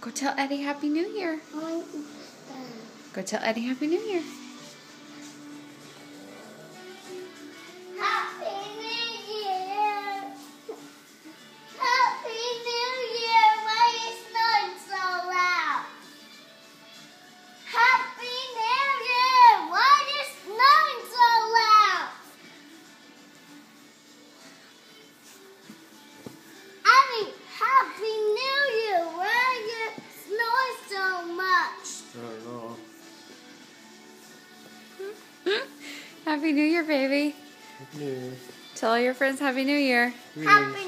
Go tell Eddie Happy New Year. Go tell Eddie Happy New Year. Happy New Year! Happy New Year! Why are you snoring so loud? Happy New Year! Why are you snoring so loud? Abby, Happy New Year! Why are you snoring so much? I don't know. Happy New Year, baby. Yeah. Tell all your friends Happy New Year. Happy